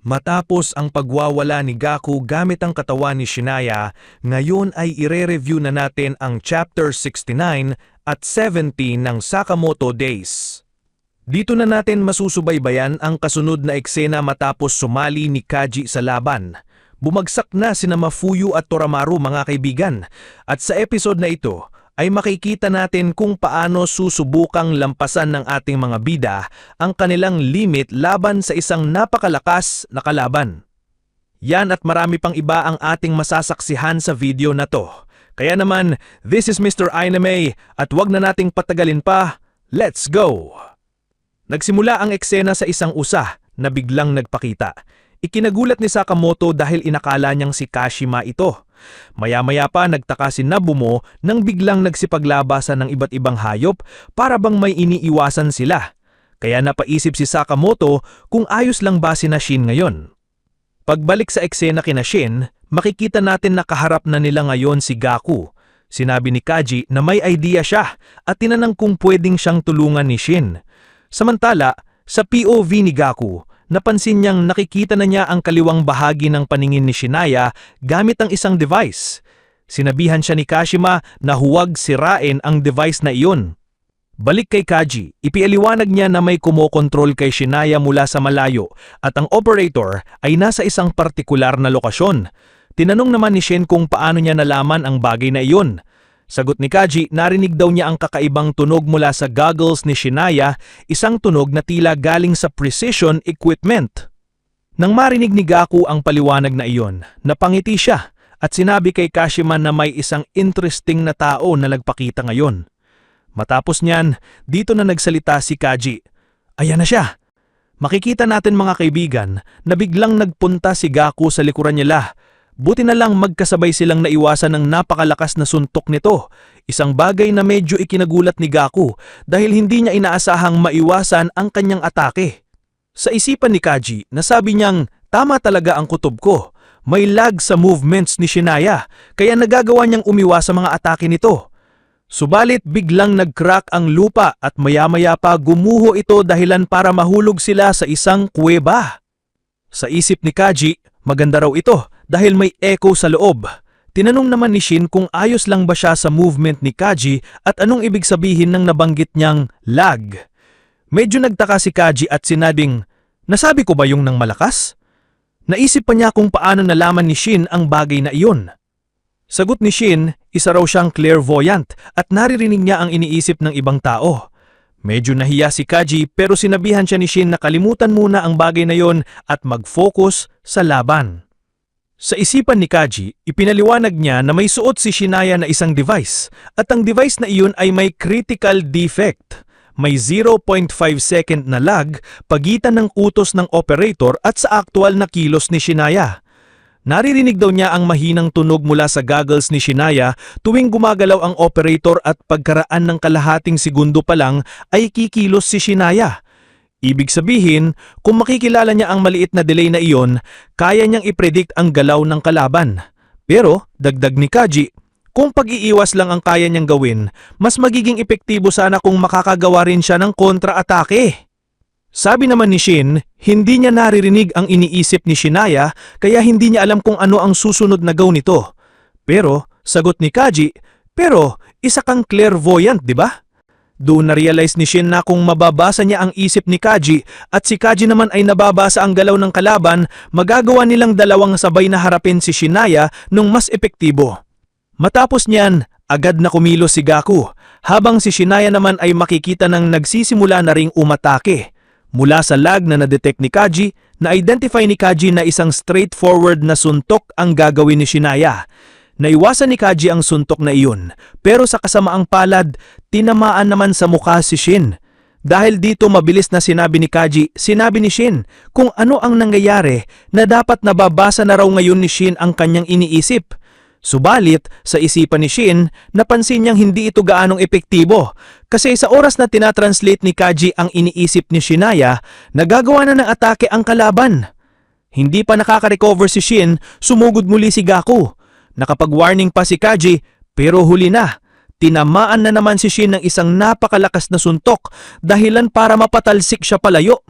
Matapos ang pagwawala ni Gaku gamit ang katawan ni Shinaya, ngayon ay ire-review na natin ang Chapter 69 at 70 ng Sakamoto Days. Dito na natin masusubaybayan ang kasunod na eksena matapos sumali ni Kaji sa laban. Bumagsak na sina Mafuyu at Toramaru mga kaibigan, at sa episode na ito ay makikita natin kung paano susubukang lampasan ng ating mga bida ang kanilang limit laban sa isang napakalakas na kalaban. Yan at marami pang iba ang ating masasaksihan sa video na to. Kaya naman, this is Mr. Anime at wag na nating patagalin pa, let's go! Nagsimula ang eksena sa isang usa na biglang nagpakita. Ikinagulat ni Sakamoto dahil inakala niyang si Kashima ito. Maya-maya pa nagtaka si Nabumo nang biglang nagsipaglabasan ng iba't ibang hayop para bang may iniiwasan sila. Kaya napaisip si Sakamoto kung ayos lang ba sina Shin ngayon. Pagbalik sa eksena kina Shin, makikita natin na kaharap na nila ngayon si Gaku. Sinabi ni Kaji na may idea siya at tinanong kung pwedeng siyang tulungan ni Shin. Samantala, sa POV ni Gaku, napansin niyang nakikita na niya ang kaliwang bahagi ng paningin ni Shinaya gamit ang isang device. Sinabihan siya ni Kashima na huwag sirain ang device na iyon. Balik kay Kaji, ipialiwanag niya na may kumokontrol kay Shinaya mula sa malayo at ang operator ay nasa isang partikular na lokasyon. Tinanong naman ni Shin kung paano niya nalaman ang bagay na iyon. Sagot ni Kaji, narinig daw niya ang kakaibang tunog mula sa goggles ni Shinaya, isang tunog na tila galing sa precision equipment. Nang marinig ni Gaku ang paliwanag na iyon, napangiti siya at sinabi kay Kashima na may isang interesting na tao na nagpakita ngayon. Matapos niyan, dito na nagsalita si Kaji. Ayan na siya! Makikita natin mga kaibigan na biglang nagpunta si Gaku sa likuran nila. Buti na lang magkasabay silang naiwasan ng napakalakas na suntok nito, isang bagay na medyo ikinagulat ni Gaku dahil hindi niya inaasahang maiwasan ang kanyang atake. Sa isipan ni Kaji, nasabi niyang, tama talaga ang kutob ko. May lag sa movements ni Shinaya, kaya nagagawa niyang umiwas sa mga atake nito. Subalit biglang nag-crack ang lupa at maya-maya pa gumuho ito dahilan para mahulog sila sa isang kuweba. Sa isip ni Kaji, maganda raw ito dahil may echo sa loob. Tinanong naman ni Shin kung ayos lang ba siya sa movement ni Kaji at anong ibig sabihin ng nabanggit niyang lag. Medyo nagtaka si Kaji at sinabing, nasabi ko ba yung nang malakas? Naisip pa niya kung paano nalaman ni Shin ang bagay na iyon. Sagot ni Shin, isa raw siyang clairvoyant at naririnig niya ang iniisip ng ibang tao. Medyo nahiya si Kaji pero sinabihan siya ni Shin na kalimutan muna ang bagay na yon at mag-focus sa laban. Sa isipan ni Kaji, ipinaliwanag niya na may suot si Shinaya na isang device at ang device na iyon ay may critical defect. May 0.5 second na lag pagitan ng utos ng operator at sa aktual na kilos ni Shinaya. Naririnig daw niya ang mahinang tunog mula sa goggles ni Shinaya tuwing gumagalaw ang operator at pagkaraan ng kalahating segundo pa lang ay kikilos si Shinaya. Ibig sabihin, kung makikilala niya ang maliit na delay na iyon, kaya niyang i-predict ang galaw ng kalaban. Pero, dagdag ni Kaji, kung pag-iiwas lang ang kaya niyang gawin, mas magiging epektibo sana kung makakagawa rin siya ng kontra-atake. Sabi naman ni Shin, hindi niya naririnig ang iniisip ni Shinaya kaya hindi niya alam kung ano ang susunod na gawin nito. Pero, sagot ni Kaji, pero isa kang clairvoyant, di ba? Doon na-realize ni Shin na kung mababasa niya ang isip ni Kaji at si Kaji naman ay nababasa ang galaw ng kalaban, magagawa nilang dalawang sabay na harapin si Shinaya nung mas epektibo. Matapos niyan, agad na kumilos si Gaku, habang si Shinaya naman ay makikita ng nagsisimula na ring umatake. Mula sa lag na na-detect ni Kaji, na-identify ni Kaji na isang straightforward na suntok ang gagawin ni Shinaya. Naiwasan ni Kaji ang suntok na iyon, pero sa kasamaang palad, tinamaan naman sa mukha si Shin. Dahil dito mabilis na sinabi ni Kaji, sinabi ni Shin kung ano ang nangyayari na dapat nababasa na raw ngayon ni Shin ang kanyang iniisip. Subalit, sa isipan ni Shin, napansin niyang hindi ito gaanong epektibo kasi sa oras na tinatranslate ni Kaji ang iniisip ni Shinaya, nagagawa na ng atake ang kalaban. Hindi pa nakaka-recover si Shin, sumugod muli si Gaku. Nakapag-warning pa si Kaji, pero huli na. Tinamaan na naman si Shin ng isang napakalakas na suntok dahilan para mapatalsik siya palayo.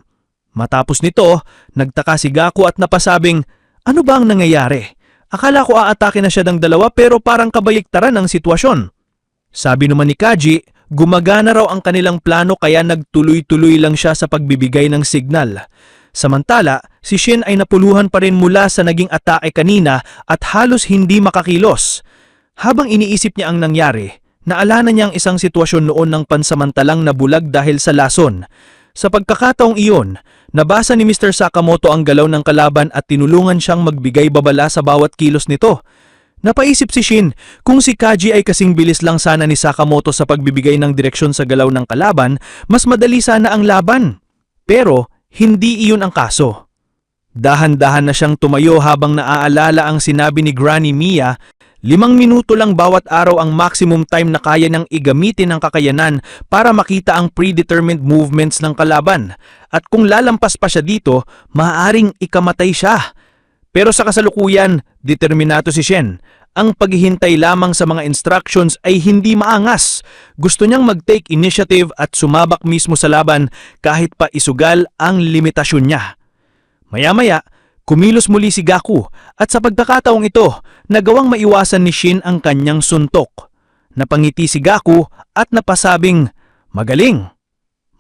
Matapos nito, nagtaka si Gaku at napasabing, ano ba ang nangyayari? Akala ko aatake na siya ng dalawa pero parang kabaliktaran ang sitwasyon. Sabi naman ni Kaji, gumagana raw ang kanilang plano kaya nagtuloy-tuloy lang siya sa pagbibigay ng signal. Samantala, si Shin ay napuluhan pa rin mula sa naging atake kanina at halos hindi makakilos. Habang iniisip niya ang nangyari, naalala niya ang isang sitwasyon noon ng pansamantalang nabulag dahil sa lason. Sa pagkakataong iyon, nabasa ni Mr. Sakamoto ang galaw ng kalaban at tinulungan siyang magbigay babala sa bawat kilos nito. Napaisip si Shin, kung si Kaji ay kasing bilis lang sana ni Sakamoto sa pagbibigay ng direksyon sa galaw ng kalaban, mas madali sana ang laban. Pero, hindi iyon ang kaso. Dahan-dahan na siyang tumayo habang naaalala ang sinabi ni Granny Mia, 5 minuto lang bawat araw ang maximum time na kaya niyang igamitin ang kakayanan para makita ang predetermined movements ng kalaban. At kung lalampas pa siya dito, maaaring ikamatay siya. Pero sa kasalukuyan, determinado si Shen. Ang paghihintay lamang sa mga instructions ay hindi maangas. Gusto niyang mag-take initiative at sumabak mismo sa laban kahit pa isugal ang limitasyon niya. Maya-maya, kumilos muli si Gaku at sa pagkakataong ito, nagawang maiwasan ni Shin ang kanyang suntok. Napangiti si Gaku at napasabing, magaling.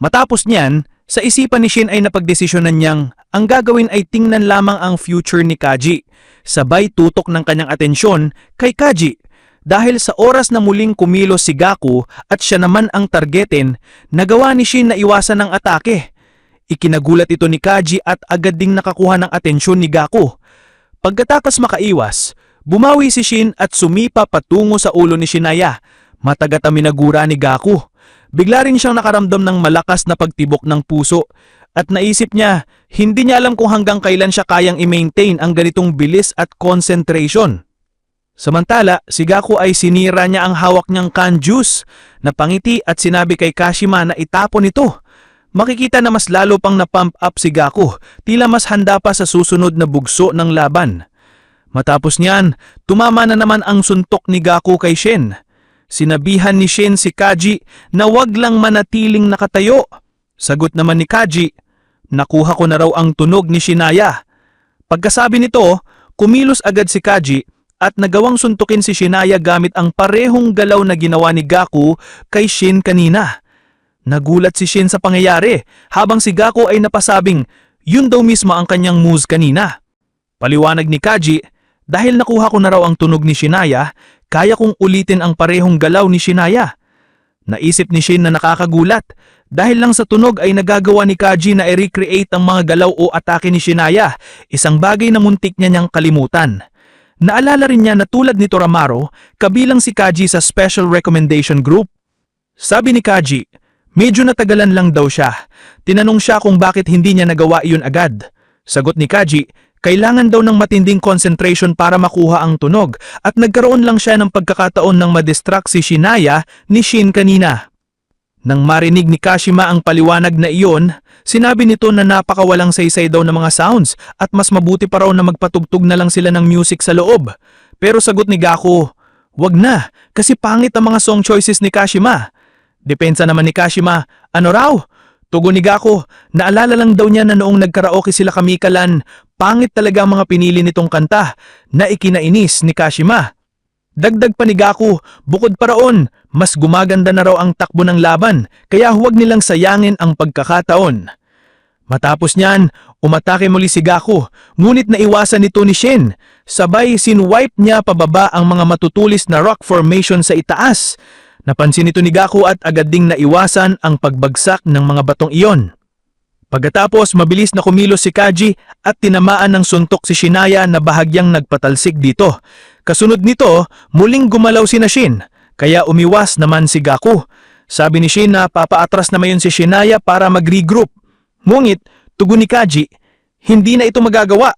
Matapos niyan, sa isipan ni Shin ay napagdesisyonan niyang ang gagawin ay tingnan lamang ang future ni Kaji. Sabay tutok ng kanyang atensyon kay Kaji. Dahil sa oras na muling kumilos si Gaku at siya naman ang targetin, nagawa ni Shin na iwasan ang atake. Ikinagulat ito ni Kaji at agad ding nakakuha ng atensyon ni Gaku. Pagkatapos makaiwas, bumawi si Shin at sumipa patungo sa ulo ni Shinaya. Matagat ang minagura ni Gaku. Bigla rin siyang nakaramdam ng malakas na pagtibok ng puso at naisip niya, hindi niya alam kung hanggang kailan siya kayang i-maintain ang ganitong bilis at concentration. Samantala, si Gaku ay sinira niya ang hawak niyang can juice, napangiti at sinabi kay Kashima na itapon ito. Makikita na mas lalo pang na-pump up si Gaku, tila mas handa pa sa susunod na bugso ng laban. Matapos niyan, tumama na naman ang suntok ni Gaku kay Shin. Sinabihan ni Shin si Kaji na wag lang manatiling nakatayo. Sagot naman ni Kaji, nakuha ko na raw ang tunog ni Shinaya. Pagkasabi nito, kumilos agad si Kaji at nagawang suntukin si Shinaya gamit ang parehong galaw na ginawa ni Gaku kay Shin kanina. Nagulat si Shin sa pangyayari habang si Gaku ay napasabing yun daw mismo ang kanyang moves kanina. Paliwanag ni Kaji, dahil nakuha ko na raw ang tunog ni Shinaya, kaya kong ulitin ang parehong galaw ni Shinaya. Naisip ni Shin na nakakagulat dahil lang sa tunog ay nagagawa ni Kaji na i-recreate ang mga galaw o atake ni Shinaya, isang bagay na muntik niya niyang kalimutan. Naalala rin niya na tulad ni Toramaro, kabilang si Kaji sa Special Recommendation Group. Sabi ni Kaji, medyo natagalan lang daw siya. Tinanong siya kung bakit hindi niya nagawa iyon agad. Sagot ni Kaji, kailangan daw ng matinding concentration para makuha ang tunog at nagkaroon lang siya ng pagkakataon ng madistract si Shinaya ni Shin kanina. Nang marinig ni Kashima ang paliwanag na iyon, sinabi nito na napakawalang saysay daw ng mga sounds at mas mabuti pa raw na magpatugtog na lang sila ng music sa loob. Pero sagot ni Gaku, wag na kasi pangit ang mga song choices ni Kashima. Depensa naman ni Kashima, ano raw? Tugon ni Gaku, naalala lang daw niya na noong nagkaraoke sila Kamikalan, pangit talaga ang mga pinili nitong kanta na ikinainis ni Kashima. Dagdag pa ni Gaku, bukod pa roon, mas gumaganda na raw ang takbo ng laban, kaya huwag nilang sayangin ang pagkakataon. Matapos niyan, umatake muli si Gaku, ngunit naiwasan nito ni Shin. Sabay sinwipe niya pababa ang mga matutulis na rock formation sa itaas. Napansin ito ni Gaku at agad ding naiwasan ang pagbagsak ng mga batong iyon. Pagkatapos mabilis na kumilos si Kaji at tinamaan ng suntok si Shinaya na bahagyang nagpatalsik dito. Kasunod nito, muling gumalaw si Shin, kaya umiwas naman si Gaku. Sabi ni Shin na papaatras na mayon si Shinaya para mag-regroup. Ngunit, tugon ni Kaji, hindi na ito magagawa.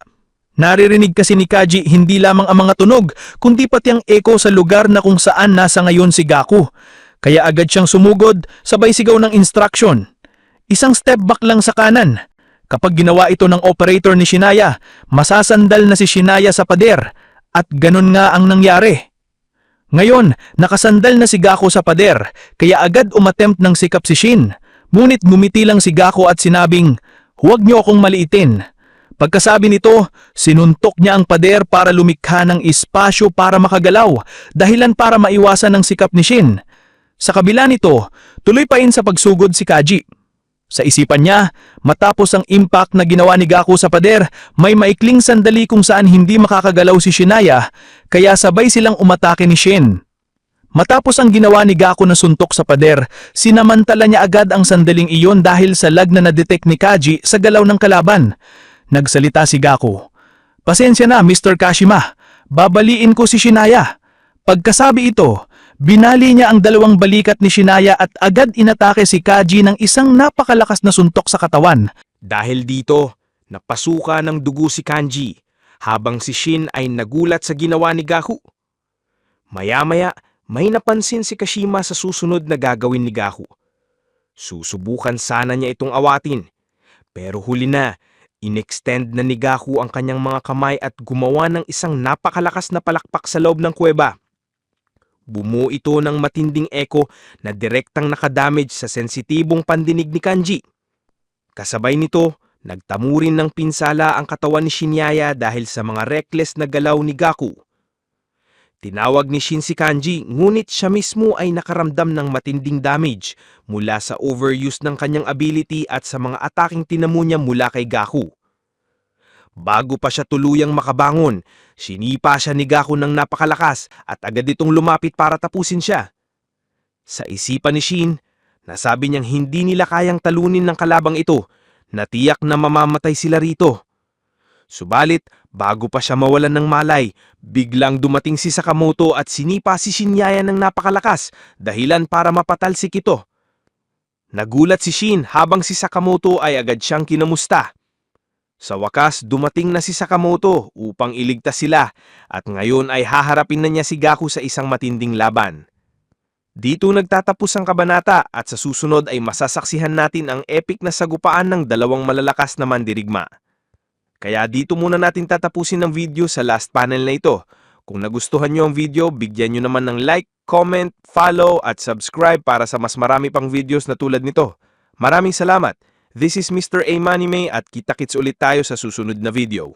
Naririnig kasi ni Kaji hindi lamang ang mga tunog, kundi pati ang echo sa lugar na kung saan nasa ngayon si Gaku. Kaya agad siyang sumugod, sabay sigaw ng instruction. Isang step back lang sa kanan. Kapag ginawa ito ng operator ni Shinaya, masasandal na si Shinaya sa pader. At ganun nga ang nangyari. Ngayon, nakasandal na si Gaku sa pader, kaya agad umatempt ng sikap si Shin. Ngunit gumiti lang si Gaku at sinabing, Huwag niyo akong maliitin. Pagkasabi nito, sinuntok niya ang pader para lumikha ng espasyo para makagalaw, dahilan para maiwasan ang sikap ni Shin. Sa kabila nito, tuloy pa rin sa pagsugod si Kaji. Sa isipan niya, matapos ang impact na ginawa ni Gaku sa pader, may maikling sandali kung saan hindi makakagalaw si Shinaya, kaya sabay silang umatake ni Shin. Matapos ang ginawa ni Gaku na suntok sa pader, sinamantala niya agad ang sandaling iyon dahil sa lag na na-detect ni Kaji sa galaw ng kalaban. Nagsalita si Gaku. "Pasensya na, Mr. Kashima. Babaliin ko si Shinaya." Pagkasabi ito, binali niya ang dalawang balikat ni Shinaya at agad inatake si Kaji ng isang napakalakas na suntok sa katawan. Dahil dito, napasuka ng dugo si Kanji, habang si Shin ay nagulat sa ginawa ni Gaku. Maya-maya, may napansin si Kashima sa susunod na gagawin ni Gaku. Susubukan sana niya itong awatin, pero huli na, inextend na ni Gaku ang kanyang mga kamay at gumawa ng isang napakalakas na palakpak sa loob ng kuweba. Bumuo ito ng matinding echo na direktang nakadamage sa sensitibong pandinig ni Kanji. Kasabay nito, nagtamurin ng pinsala ang katawan ni Shinyaya dahil sa mga reckless na galaw ni Gaku. Tinawag ni Shin si Kanji, ngunit siya mismo ay nakaramdam ng matinding damage mula sa overuse ng kanyang ability at sa mga ataking tinamo niya mula kay Gaku. Bago pa siya tuluyang makabangon, sinipa siya ni Gaku ng napakalakas at agad itong lumapit para tapusin siya. Sa isipan ni Shin, nasabi niyang hindi nila kayang talunin ng kalabang ito, na tiyak na mamamatay sila rito. Subalit, bago pa siya mawalan ng malay, biglang dumating si Sakamoto at sinipa si Shinyaya ng napakalakas, dahilan para mapatalsik ito. Nagulat si Shin habang si Sakamoto ay agad siyang kinamusta. Sa wakas, dumating na si Sakamoto upang iligtas sila at ngayon ay haharapin na niya si Gaku sa isang matinding laban. Dito nagtatapos ang kabanata at sa susunod ay masasaksihan natin ang epic na sagupaan ng dalawang malalakas na mandirigma. Kaya dito muna natin tatapusin ang video sa last panel na ito. Kung nagustuhan nyo ang video, bigyan nyo naman ng like, comment, follow at subscribe para sa mas marami pang videos na tulad nito. Maraming salamat! This is Mr. A Manime at kita-kits ulit tayo sa susunod na video.